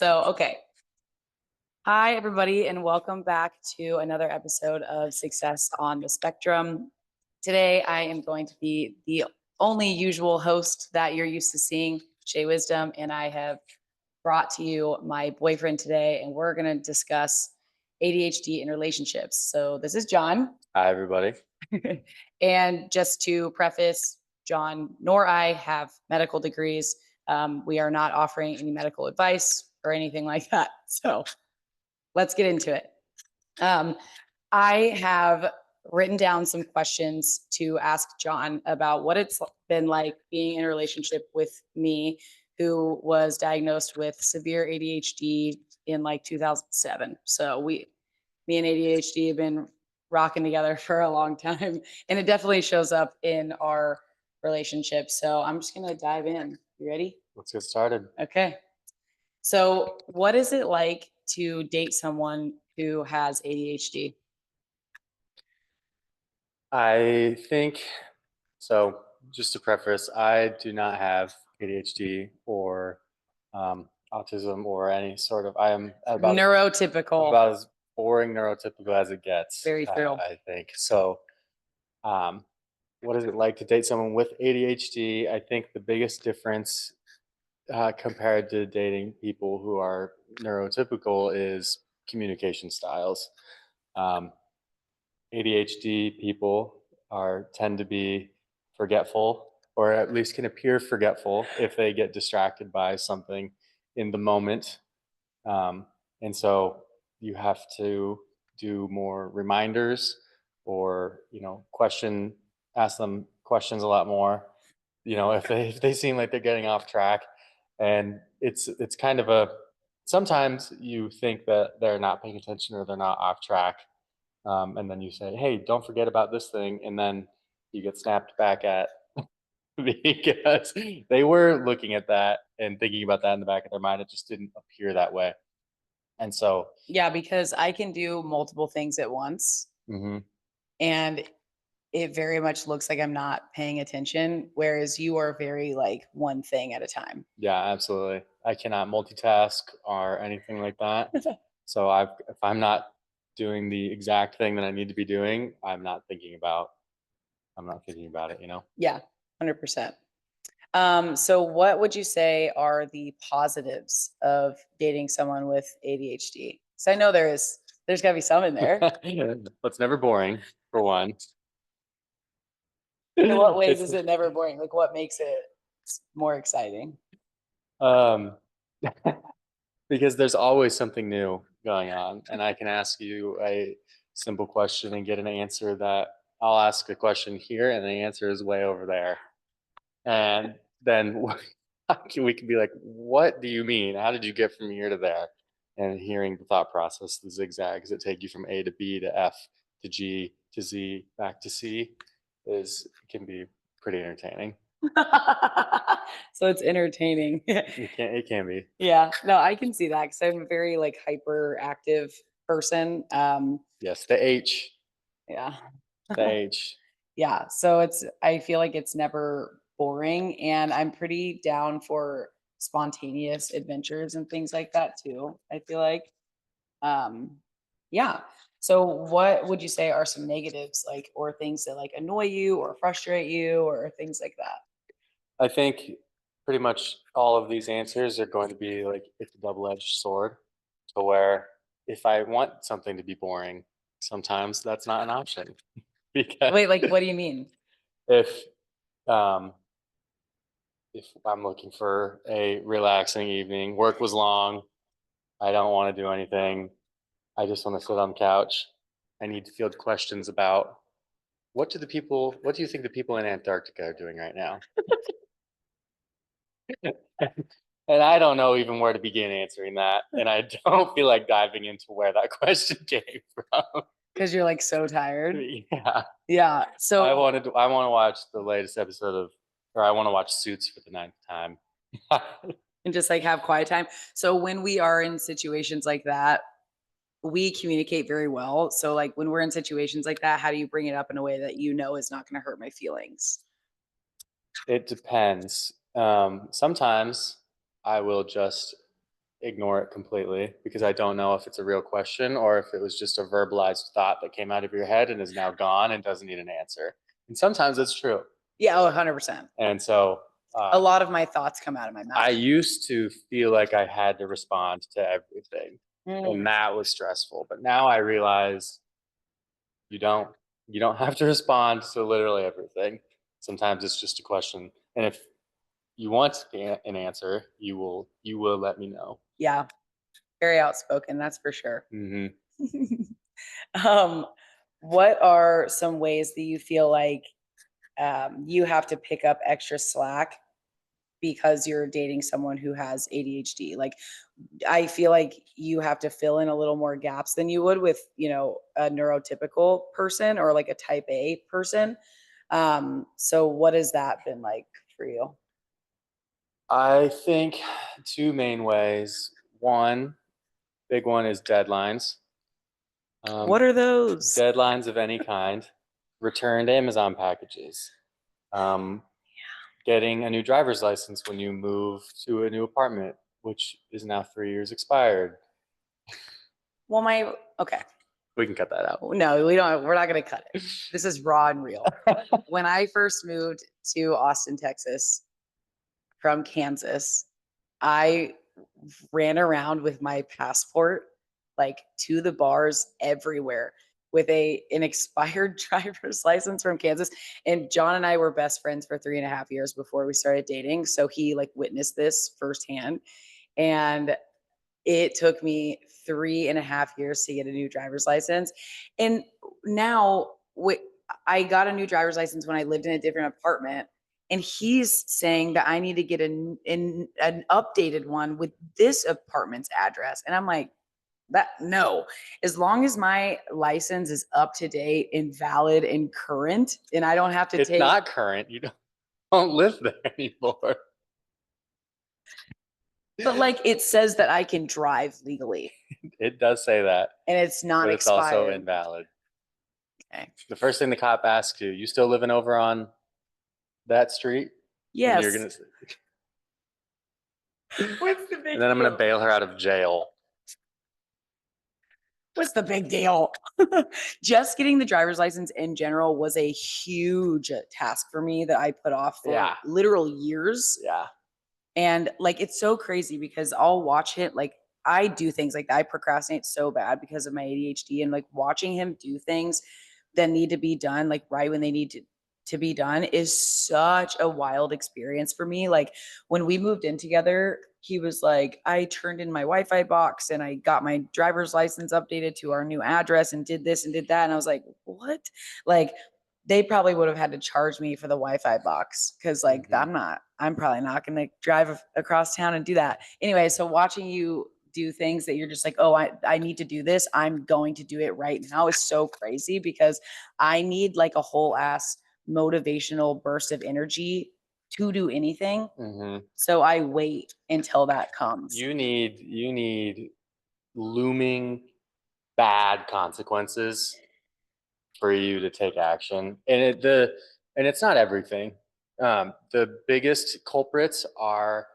Okay. Hi, everybody, and welcome back to another episode of Success on the Spectrum. Today, I am going to be the only usual host that you're used to seeing, Chey Wisdom, and I have brought to you my boyfriend today, and we're going to discuss ADHD in relationships. So, this is John. Hi, everybody. And just to preface, John nor I have medical degrees. We are not offering any medical advice or anything like that. So let's get into it. I have written down some questions to ask John about what it's been like being in a relationship with me, who was diagnosed with severe ADHD in like 2007. So me and ADHD have been rocking together for a long time, and it definitely shows up in our relationship. So I'm just gonna dive in. You ready? Let's get started. Okay. So what is it like to date someone who has ADHD? I think so. Just to preface, I do not have ADHD or autism or any sort of. I am Neurotypical. about as boring neurotypical as it gets. Very true. I think so. What is it like to date someone with ADHD? I think the biggest difference compared to dating people who are neurotypical is communication styles. Um, ADHD people tend to be forgetful, or at least can appear forgetful if they get distracted by something in the moment. And so you have to do more reminders, or ask them questions a lot more. If they seem like they're getting off track, and it's kind of sometimes you think that they're not paying attention or they're not off track, and then you say, "Hey, don't forget about this thing," and then you get snapped back at because they were looking at that and thinking about that in the back of their mind. It just didn't appear that way, and so. Yeah, because I can do multiple things at once, Mhm. and it very much looks like I'm not paying attention, whereas you are very like one thing at a time. Yeah, absolutely. I cannot multitask or anything like that. So if I'm not doing the exact thing that I need to be doing, I'm not thinking about it. Yeah, 100%. So what would you say are the positives of dating someone with ADHD? So I know there's gotta be some in there. It's never boring, for one. In what ways It's is it never boring? Like what makes it more exciting? um because there's always something new going on, and I can ask you a simple question and get an answer that I'll ask a question here and the answer is way over there. And then we can be like, what do you mean? How did you get from here to there? And hearing the thought process, the zigzags that take you from A to B to F to G to Z back to C can be pretty entertaining. So it's entertaining. It can be. Yeah, no, I can see that because I'm a very like hyperactive person. Yes, the H, Yeah. the H. Yeah. So I feel like it's never boring, and I'm pretty down for spontaneous adventures and things like that too. I feel like. Um, yeah. So what would you say are some negatives, like, or things that like annoy you or frustrate you or things like that? I think pretty much all of these answers are going to be like it's a double-edged sword, to where if I want something to be boring, sometimes that's not an option. Because Wait, like, what do you mean? if um, if I'm looking for a relaxing evening, work was long, I don't want to do anything, I just want to sit on the couch, I need to field questions about what do you think the people in Antarctica are doing right now? And I don't know even where to begin answering that. And I don't feel like diving into where that question came from. Because you're like so tired. Yeah. Yeah. So I want to watch the latest episode or I want to watch Suits for the ninth time. and just like have quiet time. So when we are in situations like that, we communicate very well. So like when we're in situations like that, how do you bring it up in a way that you know is not going to hurt my feelings? It depends. Sometimes I will just ignore it completely because I don't know if it's a real question or if it was just a verbalized thought that came out of your head and is now gone and doesn't need an answer. And sometimes it's true. Yeah, 100%. And so A lot of my thoughts come out of my mouth. I used to feel like I had to respond to everything, and that was stressful. But now I realize you don't. You don't have to respond to literally everything. Sometimes it's just a question, and if you want an answer, you will let me know. Yeah, very outspoken, that's for sure. Mm-hmm. What are some ways that you feel like you have to pick up extra slack because you're dating someone who has ADHD? Like, I feel like you have to fill in a little more gaps than you would with, a neurotypical person or like a type A person. So what has that been like for you? I think two main ways. One big one is deadlines. What are those? Deadlines of any kind, returned Amazon packages, getting a new driver's license when you move to a new apartment, which is now 3 years expired. Well, okay. We can cut that out. No, we don't. We're not going to cut it. This is raw and real. When I first moved to Austin, Texas from Kansas, I ran around with my passport like to the bars everywhere with an expired driver's license from Kansas. And John and I were best friends for 3.5 years before we started dating. So he like witnessed this firsthand. And it took me 3.5 years to get a new driver's license. And now I got a new driver's license when I lived in a different apartment. And he's saying that I need to get an updated one with this apartment's address. And I'm like, no, as long as my license is up to date and valid and current, and I don't have to It's not current. You don't live there anymore. But like it says that I can drive legally. It does say that. And it's not but it's expired. also invalid. Okay. The first thing the cop asks you still living over on that street? Yes. And you're gonna What's the big and then I'm gonna bail her out of jail. What's the big deal? Just getting the driver's license in general was a huge task for me that I put off for literal years. Yeah. And like, it's so crazy because I'll watch it. Like I do things like that. I procrastinate so bad because of my ADHD, and like watching him do things that need to be done, like right when they need to be done is such a wild experience for me. Like when we moved in together, he was like, I turned in my Wi-Fi box and I got my driver's license updated to our new address and did this and did that. And I was like, what? Like they probably would have had to charge me for the Wi-Fi box because like I'm probably not going to drive across town and do that. Anyway, so watching you do things that you're just like, oh, I need to do this, I'm going to do it right now is so crazy because I need like a whole ass motivational burst of energy to do anything. So I wait until that comes. You need looming bad consequences for you to take action. And it's not everything. The biggest culprits are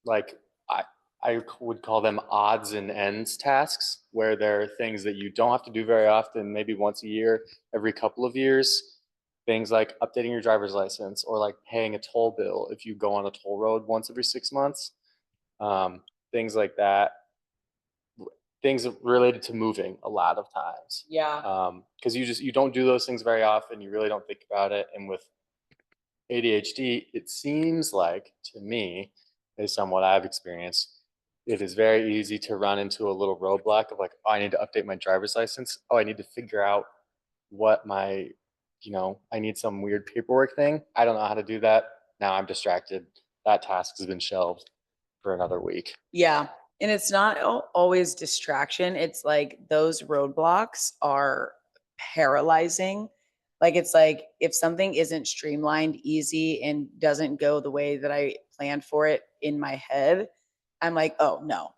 like I would call them odds and ends tasks, where there are things that you don't have to do very often, maybe once a year, every couple of years. Things like updating your driver's license or like paying a toll bill if you go on a toll road once every 6 months. Things like that. Things related to moving a lot of times. Yeah. Because you don't do those things very often. You really don't think about it. And with ADHD, it seems like to me, based on what I've experienced, it is very easy to run into a little roadblock of like, oh, I need to update my driver's license. Oh, I need to figure out what my, I need some weird paperwork thing. I don't know how to do that. Now I'm distracted. That task has been shelved for another week. Yeah. And it's not always distraction. It's like those roadblocks are paralyzing. Like it's like if something isn't streamlined, easy, and doesn't go the way that I planned for it in my head, I'm like, oh, no.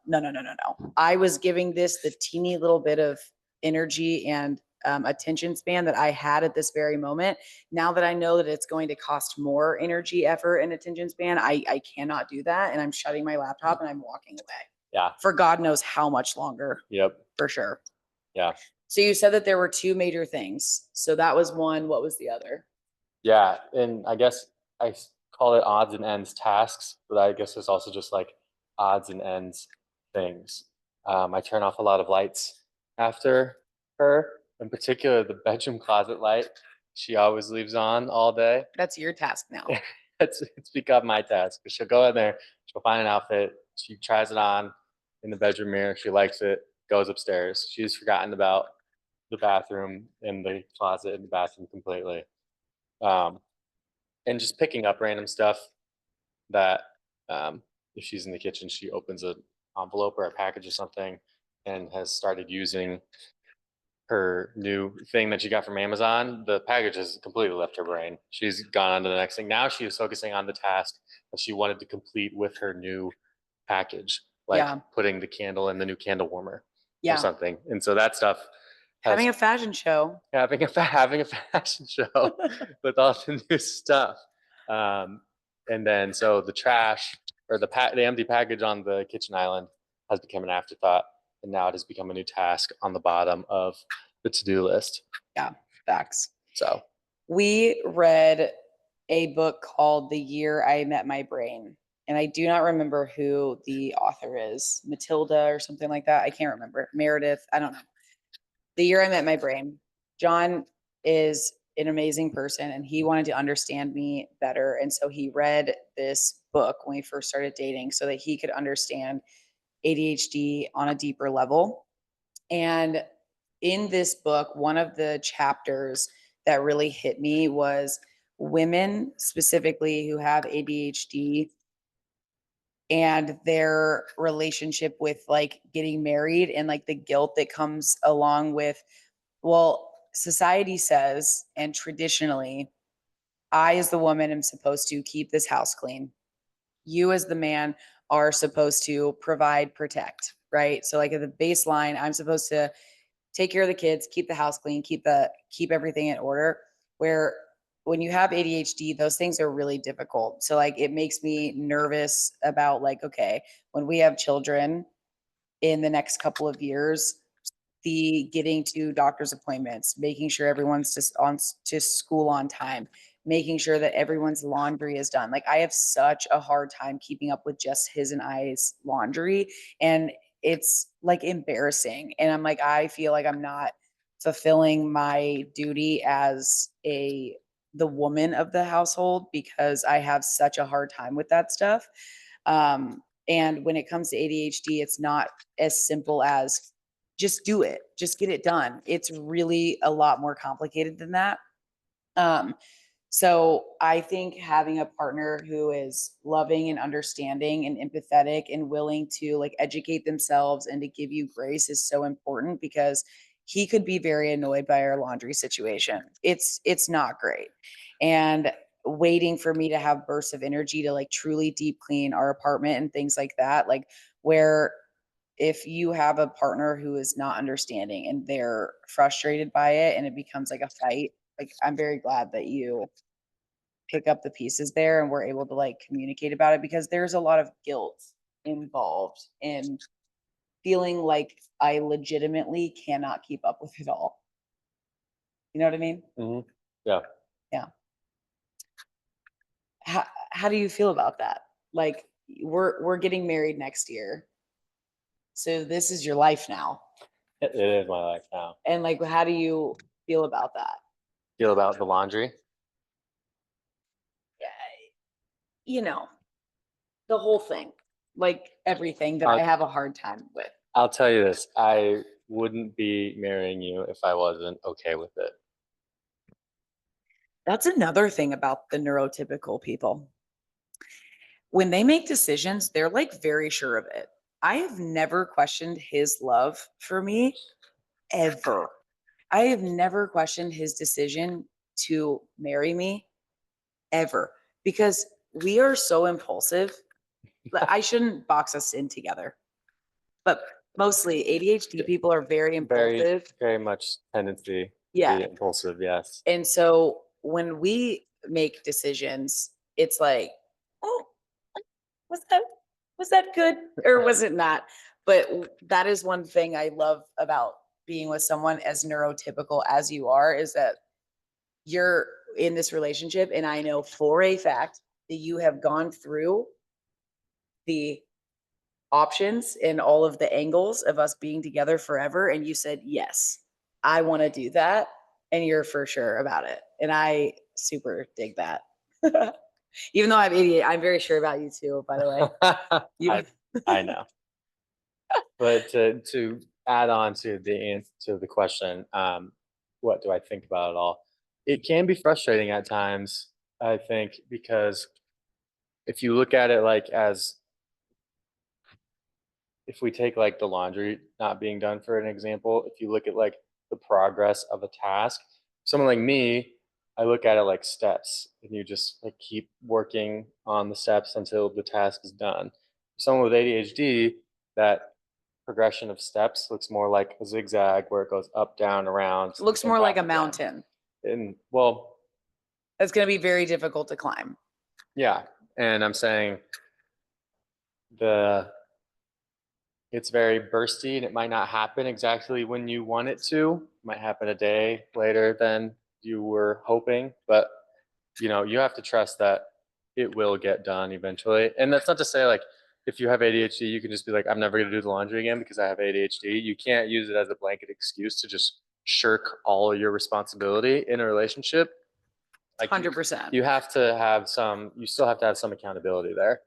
I was giving this the teeny little bit of energy and attention span that I had at this very moment. Now that I know that it's going to cost more energy, effort, and attention span, I cannot do that. And I'm shutting my laptop and I'm walking away. Yeah. for God knows how much longer, Yep. for sure. Yeah. So you said that there were two major things. So that was one. What was the other? Yeah. And I guess call it odds and ends tasks, but I guess it's also just like odds and ends things. I turn off a lot of lights after her, in particular the bedroom closet light. She always leaves on all day. That's your task now. It's become my task. She'll go in there, she'll find an outfit, she tries it on in the bedroom mirror, she likes it, goes upstairs. She's forgotten about the bathroom and the closet and the bathroom completely. And just picking up random stuff that if she's in the kitchen, she opens an envelope or a package or something and has started using her new thing that she got from Amazon. The package has completely left her brain. She's gone on to the next thing. Now she is focusing on the task that she wanted to complete with her new package, like putting the candle in the new candle warmer or something. And so that stuff Having a fashion show. having a fashion show with all the new stuff. And then so the trash or the empty package on the kitchen island has become an afterthought, and now it has become a new task on the bottom of the to-do list. Yeah, facts. So we read a book called The Year I Met My Brain, and I do not remember who the author is. Matilda or something like that. I can't remember. Meredith. I don't know. The Year I Met My Brain. John is an amazing person, and he wanted to understand me better. And so he read this book when we first started dating so that he could understand ADHD on a deeper level. And in this book, one of the chapters that really hit me was women specifically who have ADHD and their relationship with like getting married and like the guilt that comes along with, well, society says, and traditionally, I as the woman am supposed to keep this house clean. You as the man are supposed to provide, protect, right? So like at the baseline, I'm supposed to take care of the kids, keep the house clean, keep everything in order. Where when you have ADHD, those things are really difficult. So like it makes me nervous about like, okay, when we have children in the next couple of years, the getting to doctor's appointments, making sure everyone's just on to school on time, making sure that everyone's laundry is done. Like I have such a hard time keeping up with just his and I's laundry, and it's like embarrassing. And I'm like, I feel like I'm not fulfilling my duty as the woman of the household because I have such a hard time with that stuff. And when it comes to ADHD, it's not as simple as just do it, just get it done. It's really a lot more complicated than that. So I think having a partner who is loving and understanding and empathetic and willing to like educate themselves and to give you grace is so important because he could be very annoyed by our laundry situation. It's not great. And waiting for me to have bursts of energy to like truly deep clean our apartment and things like that, like where if you have a partner who is not understanding and they're frustrated by it and it becomes like a fight, like I'm very glad that you pick up the pieces there and we're able to like communicate about it because there's a lot of guilt involved in feeling like I legitimately cannot keep up with it all. You know what I mean? Mm-hmm. Yeah. Yeah. How do you feel about that? Like we're getting married next year. So this is your life now. It is my life now. And like, how do you feel about that? Feel about the laundry? Yeah, you know, the whole thing, like everything that I have a hard time with. I'll tell you this. I wouldn't be marrying you if I wasn't okay with it. That's another thing about the neurotypical people. When they make decisions, they're like very sure of it. I have never questioned his love for me ever. I have never questioned his decision to marry me ever because we are so impulsive. I shouldn't box us in together, but mostly ADHD people are very impulsive. Very much tendency to Yeah. be impulsive, yes. And so when we make decisions, it's like, oh, what's that? was that good or was it not? But that is one thing I love about being with someone as neurotypical as you are, is that you're in this relationship and I know for a fact that you have gone through the options and all of the angles of us being together forever. And you said, yes, I want to do that. And you're for sure about it. And I super dig that. Even though I'm 88, I'm very sure about you too, by the way. You, I know. But to add on to the answer to the question, what do I think about it all? It can be frustrating at times, I think, because if you look at it like as if we take like the laundry not being done for an example, if you look at like the progress of a task, someone like me, I look at it like steps and you just like keep working on the steps until the task is done. Someone with ADHD, that progression of steps looks more like a zigzag where it goes up, down, around. looks and more like back a again. mountain. And well, It's going to be very difficult to climb. yeah. And I'm saying it's very bursty and it might not happen exactly when you want it to. It might happen a day later than you were hoping, but you know, you have to trust that it will get done eventually. And that's not to say like if you have ADHD, you can just be like, I'm never going to do the laundry again because I have ADHD. You can't use it as a blanket excuse to just shirk all of your responsibility in a relationship. Like 100%. you have to have you still have to have some accountability there.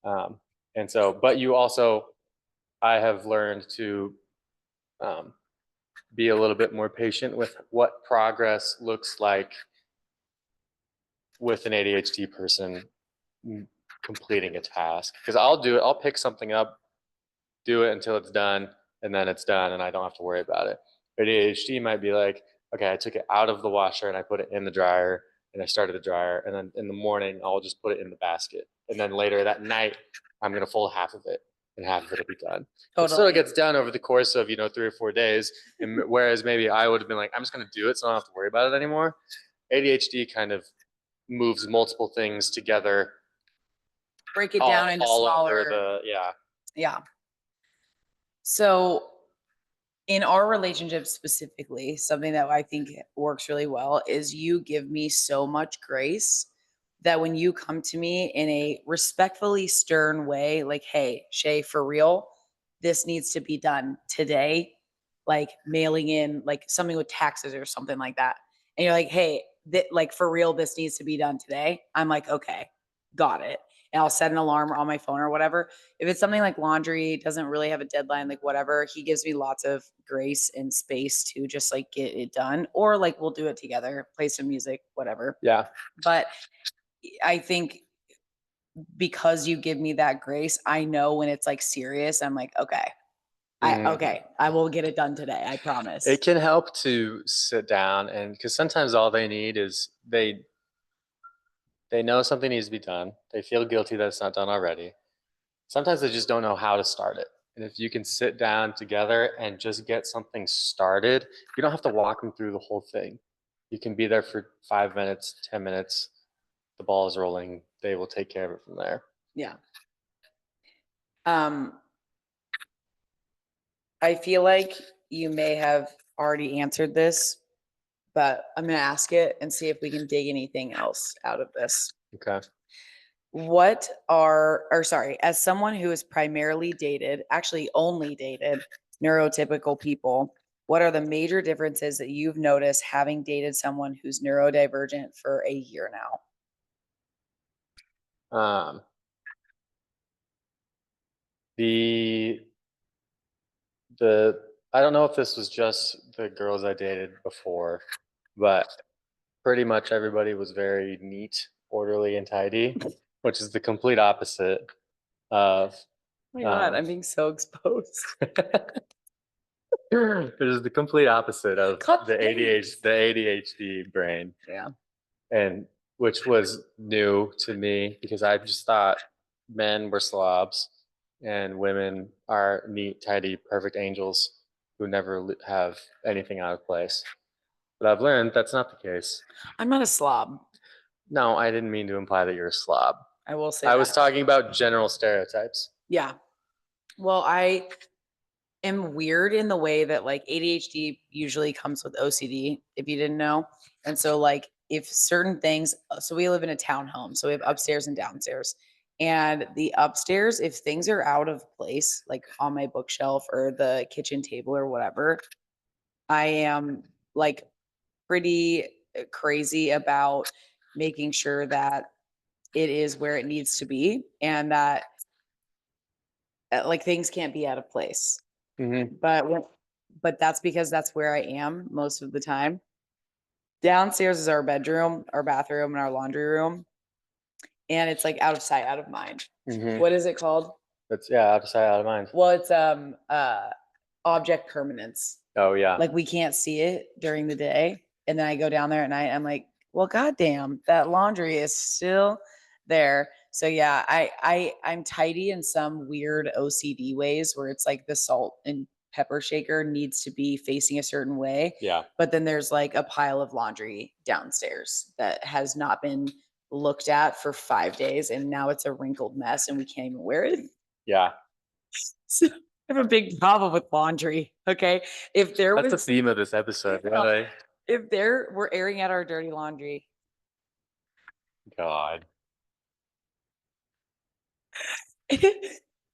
And so, but you also, I have learned to be a little bit more patient with what progress looks like with an ADHD person completing a task. Because I'll do it, I'll pick something up, do it until it's done, and then it's done, and I don't have to worry about it. ADHD might be like, okay, I took it out of the washer and I put it in the dryer, and I started the dryer, and then in the morning I'll just put it in the basket, and then later that night I'm gonna fold half of it, and half of it will be done. It still Totally. gets done over the course of 3 or 4 days, and whereas maybe I would have been like, I'm just gonna do it, so I don't have to worry about it anymore. ADHD kind of moves multiple things together, Break it down into all smaller. over the Yeah. So in our relationship specifically, something that I think works really well is you give me so much grace that when you come to me in a respectfully stern way, like, hey, Chey, for real, this needs to be done today, like mailing in like something with taxes or something like that. And you're like, hey, like for real, this needs to be done today. I'm like, okay, got it. And I'll set an alarm on my phone or whatever. If it's something like laundry, doesn't really have a deadline, like whatever, he gives me lots of grace and space to just like get it done. Or like we'll do it together, play some music, whatever. yeah. But I think because you give me that grace, I know when it's like serious, I'm like, okay, I will get it done today. I promise. It can help to sit down, and because sometimes all they need is they know something needs to be done. They feel guilty that it's not done already. Sometimes they just don't know how to start it. And if you can sit down together and just get something started, you don't have to walk them through the whole thing. You can be there for 5 minutes, 10 minutes. The ball is rolling. They will take care of it from there. Yeah. I feel like you may have already answered this, but I'm going to ask it and see if we can dig anything else out of this. Okay. As someone who has primarily dated, actually only dated neurotypical people, what are the major differences that you've noticed having dated someone who's neurodivergent for a year now? I don't know if this was just the girls I dated before, but pretty much everybody was very neat, orderly, and tidy, which is the complete opposite of. Oh my God, I'm being so exposed. It is the complete opposite of Cut the things. ADHD brain. Yeah. And which was new to me because I just thought men were slobs and women are neat, tidy, perfect angels who never have anything out of place. But I've learned that's not the case. I'm not a slob. No, I didn't mean to imply that you're a slob. I will say I that. was talking about general stereotypes. Yeah. Well, I am weird in the way that like ADHD usually comes with OCD, if you didn't know. And so like if certain things, so we live in a townhome, so we have upstairs and downstairs. And the upstairs, if things are out of place, like on my bookshelf or the kitchen table or whatever, I am like pretty crazy about making sure that it is where it needs to be and that like things can't be out of place. Mm-hmm. But that's because that's where I am most of the time. Downstairs is our bedroom, our bathroom, and our laundry room, and it's like out of sight, out of mind. Mm-hmm. What is it called? That's out of sight, out of mind. Well, it's object permanence. Oh yeah. Like we can't see it during the day, and then I go down there at night. I'm like, well, goddamn, that laundry is still there. So yeah, I'm tidy in some weird OCD ways where it's like the salt and pepper shaker needs to be facing a certain way. Yeah. But then there's like a pile of laundry downstairs that has not been looked at for 5 days, and now it's a wrinkled mess, and we can't even wear it. Yeah. So I have a big problem with laundry. Okay. If there That's the was, theme of this episode, really. if there were airing out our dirty laundry, God.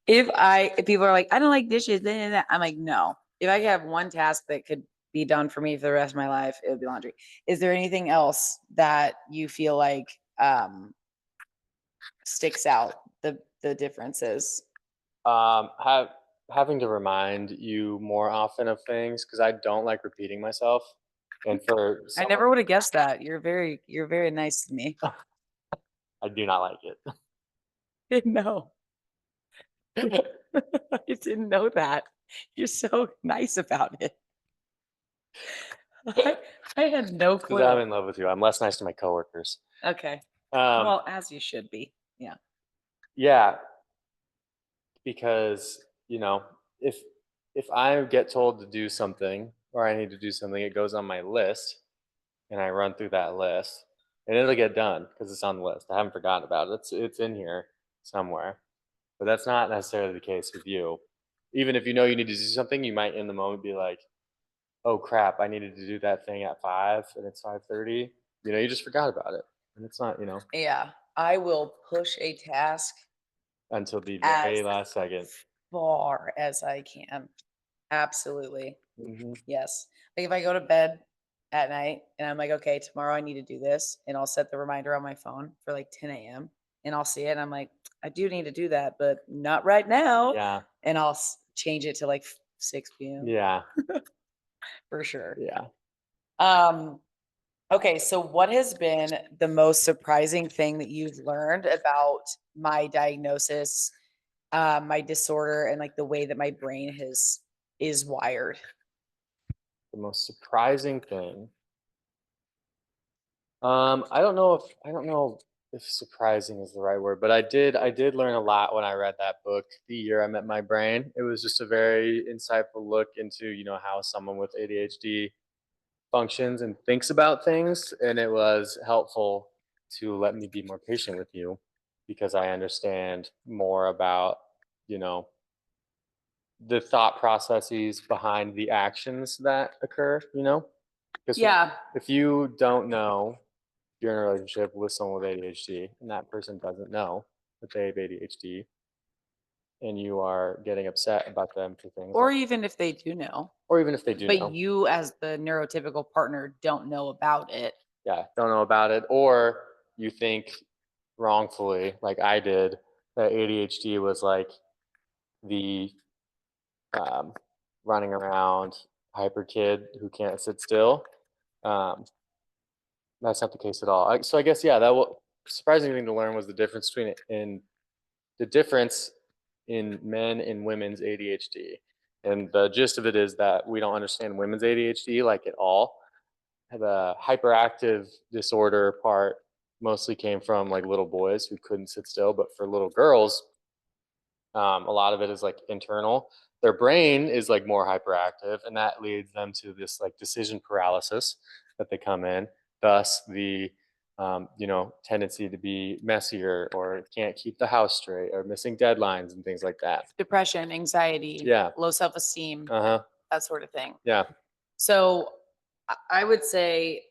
if people are like, I don't like dishes, I'm like, no. If I could have one task that could be done for me for the rest of my life, it would be laundry. Is there anything else that you feel like sticks out the differences? Having to remind you more often of things because I don't like repeating myself. And for I never would have guessed that. You're very nice to me. I do not like it. Didn't know. I didn't know that. You're so nice about it. I had no Because I'm clue. in love with you. I'm less nice to my coworkers. Okay. Um, Well, as you should be. Yeah. yeah, because if I get told to do something or I need to do something, it goes on my list, and I run through that list, and it'll get done because it's on the list. I haven't forgotten about it. It's in here somewhere. But that's not necessarily the case with you. Even if you know you need to do something, you might in the moment be like, "Oh crap, I needed to do that thing at 5 and it's 5:30." You just forgot about it. And it's not, Yeah. I will push a task until the as very last second. far as I can. Absolutely. Hmm. Yes. Like if I go to bed at night and I'm like, okay, tomorrow I need to do this, and I'll set the reminder on my phone for like 10 a.m. and I'll see it. And I'm like, I do need to do that, but not right now. Yeah. And I'll change it to like 6 p.m. Yeah. for sure. Yeah. Um, okay, so what has been the most surprising thing that you've learned about my diagnosis, my disorder, and like the way that my brain is wired? The most surprising thing. I don't know if surprising is the right word, but I did learn a lot when I read that book, The Year I Met My Brain. It was just a very insightful look into, how someone with ADHD functions and thinks about things, and it was helpful to let me be more patient with you because I understand more about, you know, the thought processes behind the actions that occur. Because Yeah. if you don't know you're in a relationship with someone with ADHD and that person doesn't know that they have ADHD and you are getting upset about them for things Or like, even if they do know, or even if they do but know, you as the neurotypical partner don't know about it. yeah, don't know about it, or you think wrongfully, like I did, that ADHD was like the um, running around hyper kid who can't sit still. Um, that's not the case at all. So I guess, yeah, surprising thing to learn was the difference in men and women's ADHD. And the gist of it is that we don't understand women's ADHD like at all. The hyperactive disorder part mostly came from like little boys who couldn't sit still, but for little girls, a lot of it is like internal. Their brain is like more hyperactive, and that leads them to this like decision paralysis that they come in. Thus, the tendency to be messier or can't keep the house straight or missing deadlines and things like that. Depression, anxiety, Yeah. low self-esteem, Uh-huh. that sort of thing. Yeah. So I would say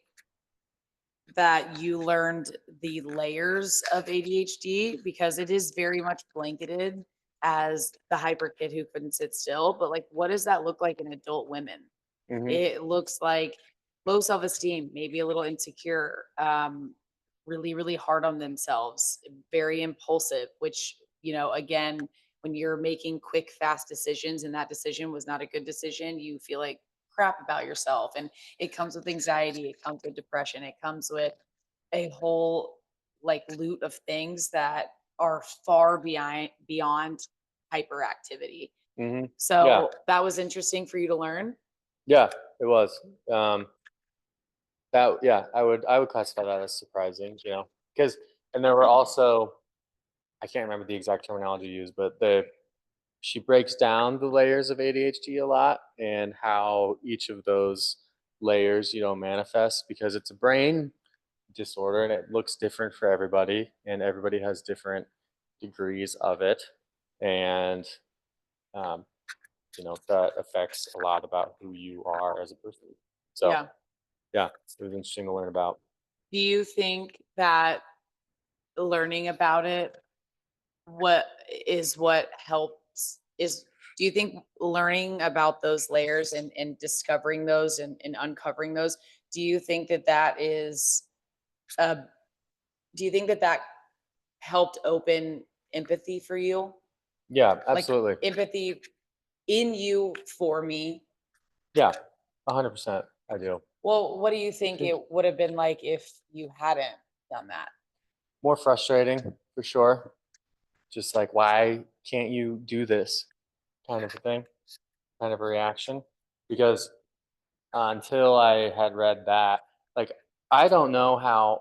that you learned the layers of ADHD because it is very much blanketed as the hyper kid who couldn't sit still. But like, what does that look like in adult women? Hmm. It looks like low self esteem, maybe a little insecure, really, really hard on themselves, very impulsive, which, again, when you're making quick, fast decisions and that decision was not a good decision, you feel like crap about yourself. And it comes with anxiety, it comes with depression, it comes with a whole like loot of things that are far beyond hyperactivity. Hmm. Yeah. So that was interesting for you to learn. Yeah, it was. Um, yeah, I would classify that as surprising, because and there were also I can't remember the exact terminology used, but she breaks down the layers of ADHD a lot and how each of those layers, manifests because it's a brain disorder and it looks different for everybody and everybody has different degrees of it. And um, that affects a lot about who you are as a person. So Yeah. yeah, it was interesting to learn about. Do you think that learning about it, what helps is do you think learning about those layers and discovering those and uncovering those, do you think that that is uh do you think that that helped open empathy for you? Yeah, Like absolutely. empathy in you for me. Yeah, 100%. I do. Well, what do you think Because it would have been like if you hadn't done that? more frustrating for sure. Just like, why can't you do this kind of a thing, kind of a reaction? Because until I had read that, like, I don't know how,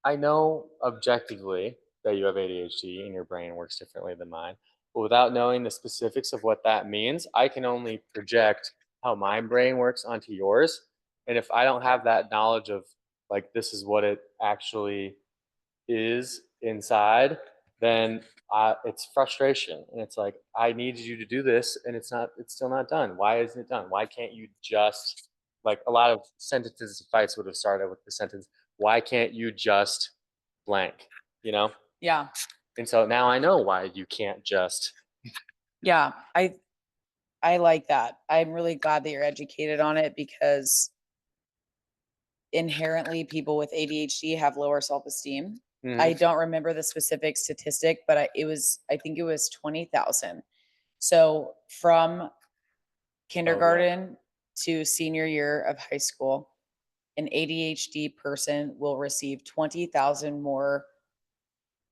I know objectively that you have ADHD and your brain works differently than mine. But without knowing the specifics of what that means, I can only project how my brain works onto yours. And if I don't have that knowledge of, like, this is what it actually is inside, then it's frustration. And it's like, I need you to do this, and it's still not done. Why isn't it done? Why can't you just, like, a lot of sentences, fights would have started with the sentence, why can't you just blank, you know? Yeah. And so now I know why you can't just. Yeah. I like that. I'm really glad that you're educated on it because inherently people with ADHD have lower self-esteem. I Mhm. don't remember the specific statistic, but I think it was 20,000. So from Oh, yeah. kindergarten to senior year of high school, an ADHD person will receive 20,000 more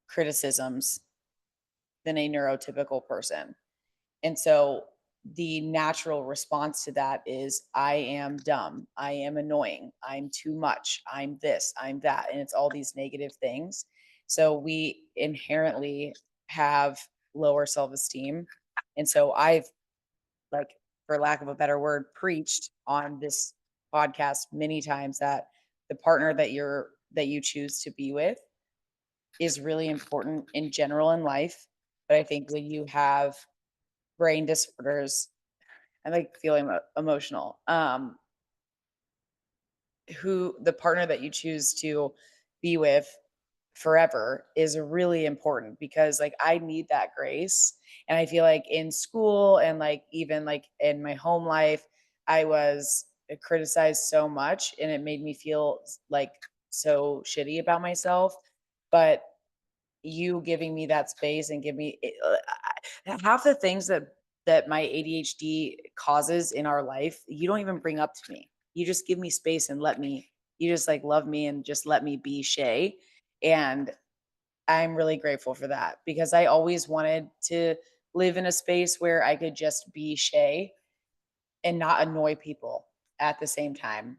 criticisms than a neurotypical person. And so the natural response to that is I am dumb, I am annoying, I'm too much, I'm this, I'm that. And it's all these negative things. So we inherently have lower self esteem. And so I've, like, for lack of a better word, preached on this podcast many times that the partner that you choose to be with is really important in general in life. But I think when you have brain disorders, I like feeling emotional. Who the partner that you choose to be with forever is really important because like I need that grace. And I feel like in school and like even like in my home life, I was criticized so much and it made me feel like so shitty about myself. But you giving me that space and give me half the things that my ADHD causes in our life, you don't even bring up to me. You just give me space and you just like love me and just let me be Chey. And I'm really grateful for that because I always wanted to live in a space where I could just be Chey and not annoy people at the same time.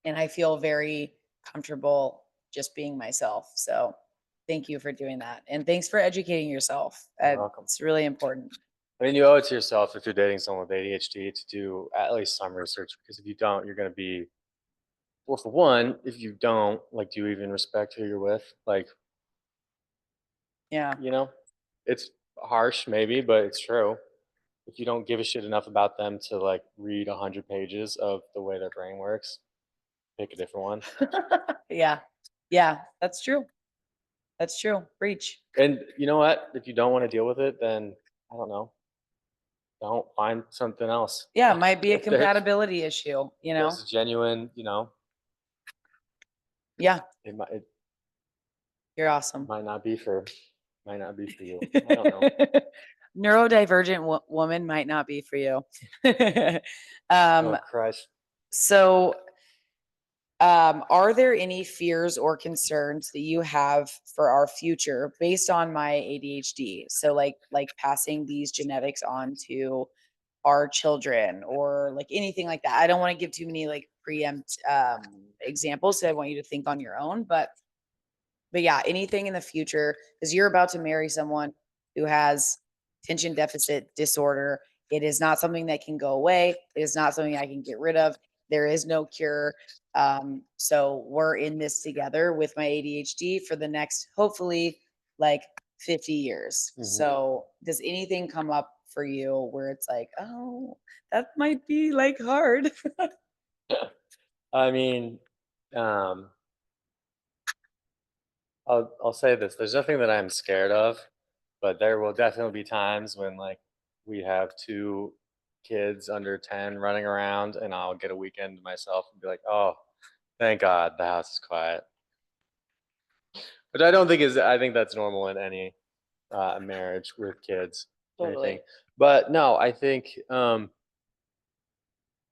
And I feel very comfortable just being myself. So thank you for doing that. And thanks for educating yourself. You're welcome. It's really important. I mean, you owe it to yourself if you're dating someone with ADHD to do at least some research because if you don't, you're going to be Well, for one, if you don't, like, do you even respect who you're with? Like, Yeah. you know, it's harsh maybe, but it's true. If you don't give a shit enough about them to like read 100 pages of the way their brain works, pick a different one. Yeah. Yeah. That's true. That's true. Preach. And you know what? If you don't want to deal with it, then I don't know. Don't find something else. Yeah. It might be a If there's compatibility issue, you know? there's a genuine, Yeah. it You're awesome. might not be for you. I don't know. Neurodivergent woman might not be for you. Oh um, Christ. so, are there any fears or concerns that you have for our future based on my ADHD? So, like passing these genetics on to our children, or like anything like that. I don't want to give too many like preempt examples, so I want you to think on your own. But yeah, anything in the future, because you're about to marry someone who has attention deficit disorder. It is not something that can go away. It is not something I can get rid of. There is no cure. So we're in this together with my ADHD for the next, hopefully, like 50 years. So does anything come up for you where it's like, oh, that might be like hard? I mean, um, I'll say this. There's nothing that I'm scared of, but there will definitely be times when like we have two kids under 10 running around and I'll get a weekend to myself and be like, "Oh, thank God the house is quiet." Which I don't think is I think that's normal in any marriage with kids or anything. Totally. But no, I think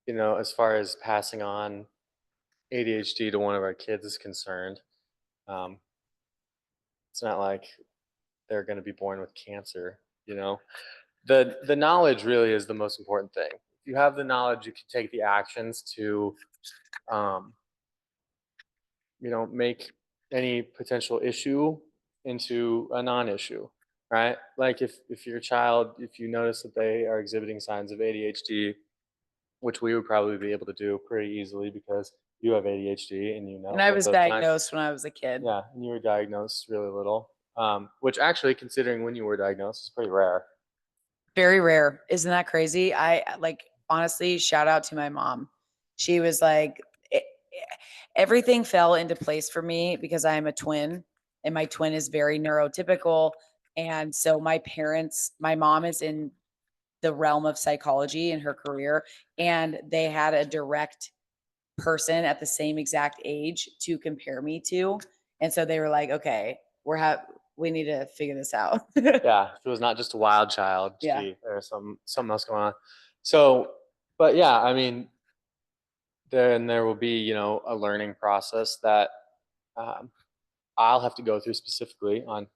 as far as passing on ADHD to one of our kids is concerned, um, it's not like they're going to be born with cancer, you know. The knowledge really is the most important thing. If you have the knowledge, you can take the actions to um, make any potential issue into a non-issue, right? Like if your child, if you notice that they are exhibiting signs of ADHD, which we would probably be able to do pretty easily because you have ADHD and you know And I what was those signs. diagnosed when I was a kid. Yeah, and you were diagnosed really little, which actually, considering when you were diagnosed, is pretty rare. Very rare. Isn't that crazy? I like, honestly, shout out to my mom. She was like, everything fell into place for me because I am a twin and my twin is very neurotypical. And so my mom is in the realm of psychology in her career, and they had a direct person at the same exact age to compare me to. And so they were like, okay, we need to figure this out. Yeah, if it was not just a wild child, Yeah. there's something else going on. So, but yeah, I mean, then there will be a learning process that um, I'll have to go through specifically on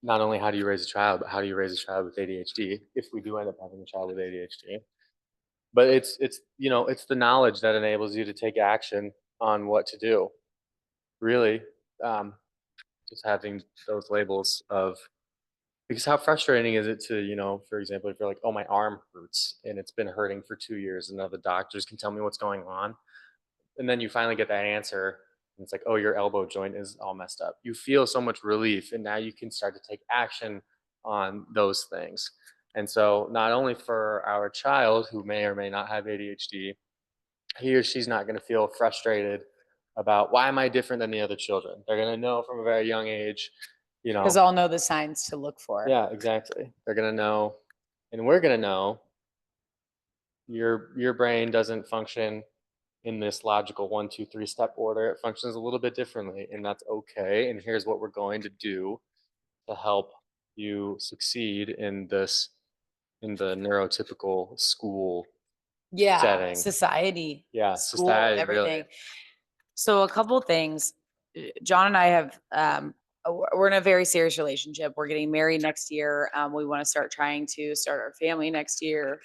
not only how do you raise a child, but how do you raise a child with ADHD if we do end up having a child with ADHD. But it's the knowledge that enables you to take action on what to do. Really, um, just having those labels of because how frustrating is it to for example, if you're like, oh, my arm hurts and it's been hurting for 2 years, and now the doctors can tell me what's going on, and then you finally get that answer, and it's like, oh, your elbow joint is all messed up. You feel so much relief, and now you can start to take action on those things. And so not only for our child who may or may not have ADHD, he or she's not going to feel frustrated about why am I different than the other children. They're going to know from a very young age, Because I'll know the signs to look for. yeah, exactly. They're going to know, and we're going to know your brain doesn't function in this logical 1, 2, 3 step order. It functions a little bit differently, and that's okay. And here's what we're going to do to help you succeed in the neurotypical school Yeah, setting. society, Yeah, school, society really. everything. So a couple things. John and I have we're in a very serious relationship. We're getting married next year. We want to start trying to start our family next year.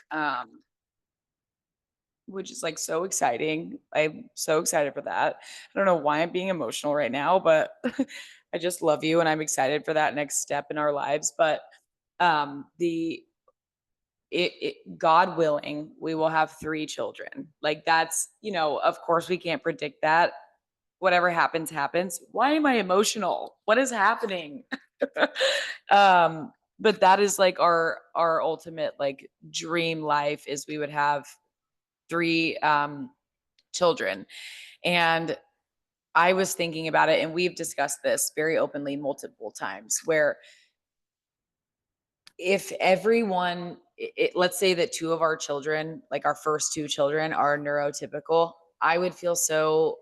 Which is like so exciting. I'm so excited for that. I don't know why I'm being emotional right now, but I just love you and I'm excited for that next step in our lives. But the God willing, we will have 3 children. Like that's, of course we can't predict that. Whatever happens, happens. Why am I emotional? What is happening? But that is like our ultimate like dream life is we would have 3 children. And I was thinking about it, and we've discussed this very openly multiple times, where if everyone, let's say that 2 of our children, like our first 2 children, are neurotypical, I would feel so.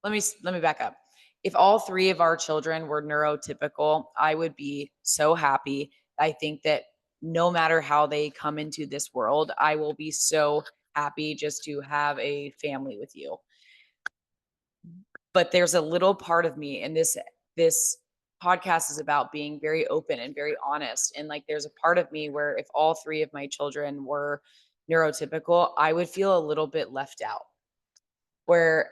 Let me back up. If all 3 of our children were neurotypical, I would be so happy. I think that no matter how they come into this world, I will be so happy just to have a family with you. But there's a little part of me, and this podcast is about being very open and very honest, and like there's a part of me where if all 3 of my children were neurotypical, I would feel a little bit left out. Where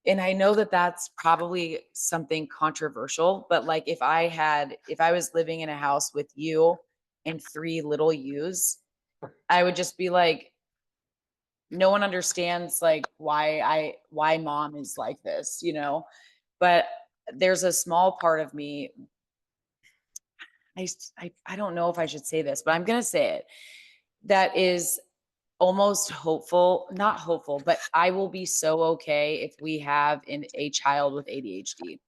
And I know that that's probably something controversial, but like if I was living in a house with you and 3 little yous, I would just be like, no one understands like why mom is like this. But there's a small part of me. I don't know if I should say this, but I'm gonna say it. That is almost hopeful, not hopeful, but I will be so okay if we have a child with ADHD,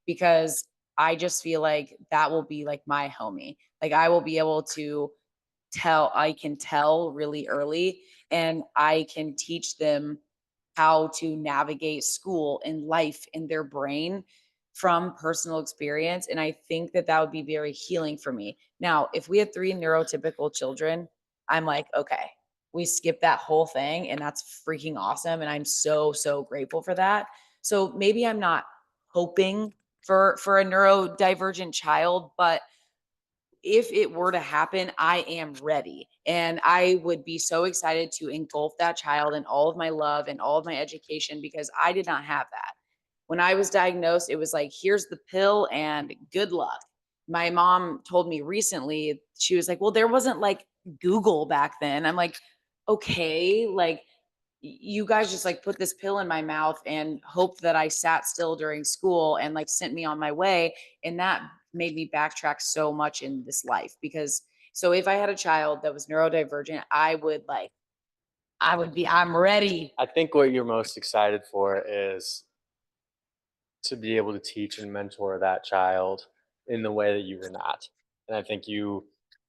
because I just feel like that will be like my homie. Like I will be able to I can tell really early, and I can teach them how to navigate school and life in their brain from personal experience. And I think that that would be very healing for me. Now, if we had 3 neurotypical children, I'm like, okay, we skip that whole thing, and that's freaking awesome. And I'm so, so grateful for that. So maybe I'm not hoping for a neurodivergent child, but if it were to happen, I am ready. And I would be so excited to engulf that child in all of my love and all of my education, because I did not have that. When I was diagnosed, it was like, here's the pill and good luck. My mom told me recently, she was like, well, there wasn't like Google back then. I'm like, okay, like you guys just like put this pill in my mouth and hoped that I sat still during school and like sent me on my way. And that made me backtrack so much in this life, because so if I had a child that was neurodivergent, I'm ready. I think what you're most excited for is to be able to teach and mentor that child in the way that you were not. And I think you're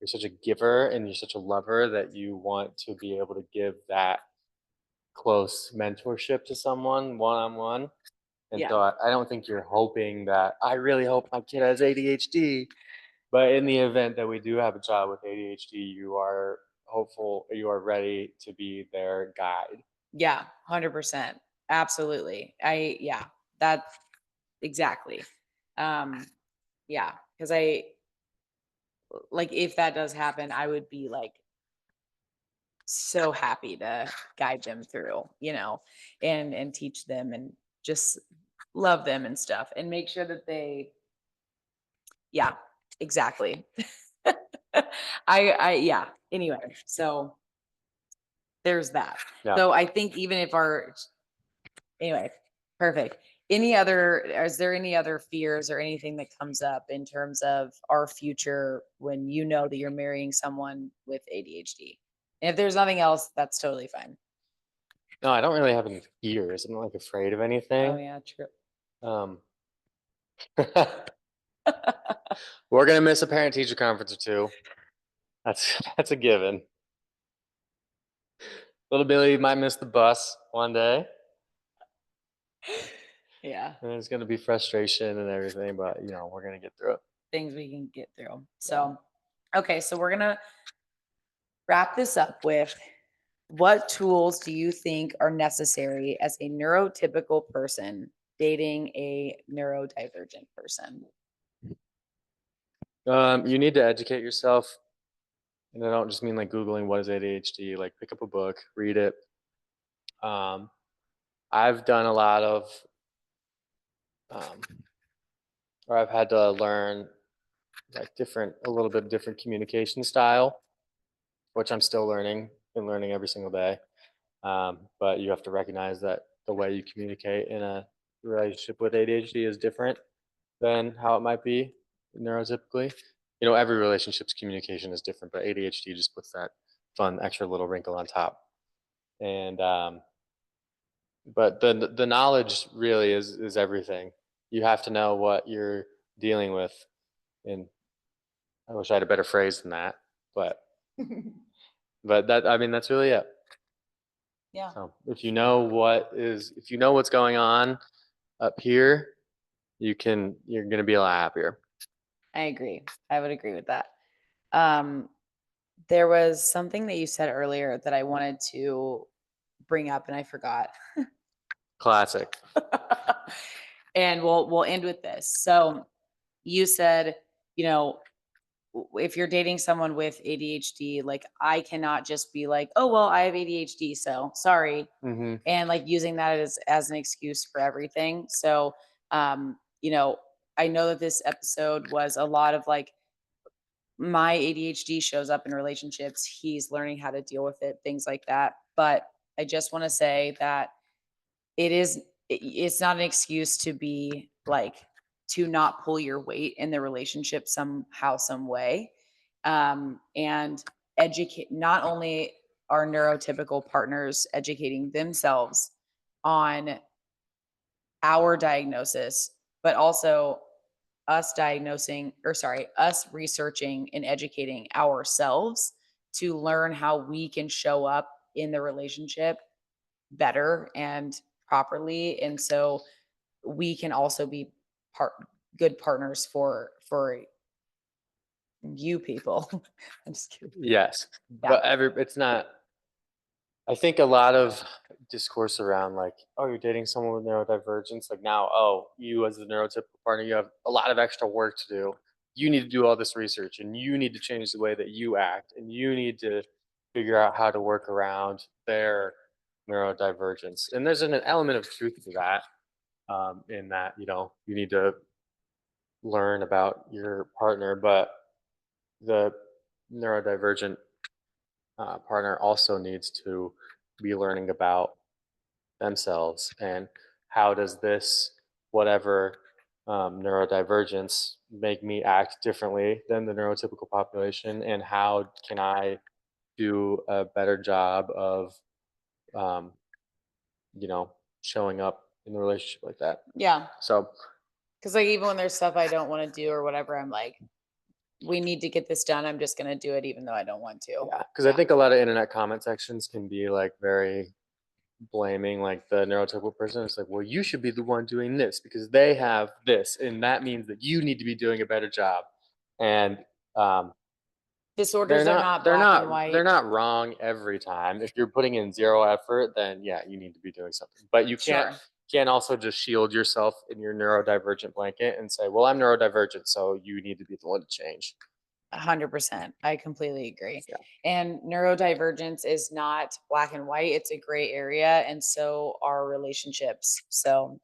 such a giver and you're such a lover that you want to be able to give that close mentorship to someone one-on-one. And Yeah. so I don't think you're hoping that I really hope my kid has ADHD. But in the event that we do have a child with ADHD, you are hopeful, you are ready to be their guide. Yeah. 100%. Absolutely. Yeah, that's exactly. Um, yeah. Cause like, if that does happen, I would be like so happy to guide them through, and teach them and just love them and stuff and make sure that yeah, exactly. Yeah. Anyway, so there's that. Yeah. So I think even if anyway, perfect. Is there any other fears or anything that comes up in terms of our future when you know that you're marrying someone with ADHD? And if there's nothing else, that's totally fine. No, I don't really have any fears. I'm not like afraid of Oh anything. yeah, true. Um, we're gonna miss a parent teacher conference or two. That's a given. Little Billy might miss the bus one day, Yeah, and there's gonna be frustration and everything, but we're gonna get through it. things we can get through. So, okay, so we're gonna wrap this up with, what tools do you think are necessary as a neurotypical person dating a neurodivergent person? You need to educate yourself, and I don't just mean like Googling what is ADHD. Like pick up a book, read it. Um, I've done a lot of, um, or I've had to learn like a little bit different communication style. which I'm still learning and learning every single day. But you have to recognize that the way you communicate in a relationship with ADHD is different than how it might be neurotypically. Every relationship's communication is different, but ADHD just puts that fun extra little wrinkle on top. And but the knowledge really is everything. You have to know what you're dealing with, and I wish I had a better phrase than that, but that, I mean, that's really it. Yeah. So if you know what's going on up here, you're gonna be a lot happier. I agree. I would agree with that. Um, there was something that you said earlier that I wanted to bring up and I forgot. Classic. And we'll end with this. So you said, you know, if you're dating someone with ADHD, like I cannot just be like, oh well, I have ADHD, so sorry, Hmm. and like using that as an excuse for everything. So, you know, I know that this episode was a lot of like my ADHD shows up in relationships. He's learning how to deal with it, things like that. But I just want to say that it's not an excuse to be like to not pull your weight in the relationship somehow, some way. And educate not only are neurotypical partners educating themselves on our diagnosis, but also us researching and educating ourselves to learn how we can show up in the relationship better and properly. And so we can also be part good partners for you people. I'm just kidding. Yes, Yeah. but it's not. I think a lot of discourse around like, oh, you're dating someone with neurodivergence. Like now, oh, you as the neurotypical partner, you have a lot of extra work to do. You need to do all this research, and you need to change the way that you act, and you need to figure out how to work around their neurodivergence. And there's an element of truth to that, in that you need to learn about your partner, but the neurodivergent partner also needs to be learning about themselves and how does this whatever neurodivergence make me act differently than the neurotypical population, and how can I do a better job of um, you know showing up in the relationship like that. Yeah. So Cause like even when there's stuff I don't want to do or whatever, I'm like, we need to get this done. I'm just gonna do it even though I don't want to. yeah, because I think a lot of internet comment sections can be like very blaming, like the neurotypical person. It's like, well, you should be the one doing this because they have this, and that means that you need to be doing a better job. And um, Disorders are not black and they're white. not wrong every time. If you're putting in zero effort, then yeah, you need to be doing something. But you Sure. can't also just shield yourself in your neurodivergent blanket and say, well, I'm neurodivergent, so you need to be the one to change. 100%. I completely agree. Yeah. And neurodivergence is not black and white, it's a gray area. And so are relationships. So,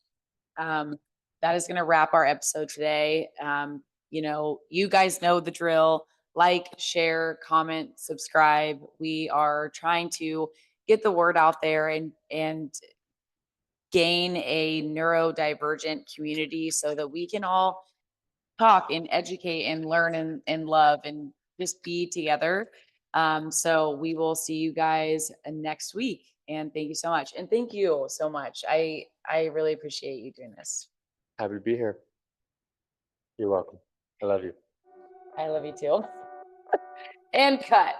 um, that is going to wrap our episode today. You guys know the drill. Like, share, comment, subscribe. We are trying to get the word out there and gain a neurodivergent community so that we can all talk and educate and learn and love and just be together. So we will see you guys next week. And thank you so much. And thank you so much. I really appreciate you doing this. Happy to be here. You're welcome. I love you. I love you too. And cut.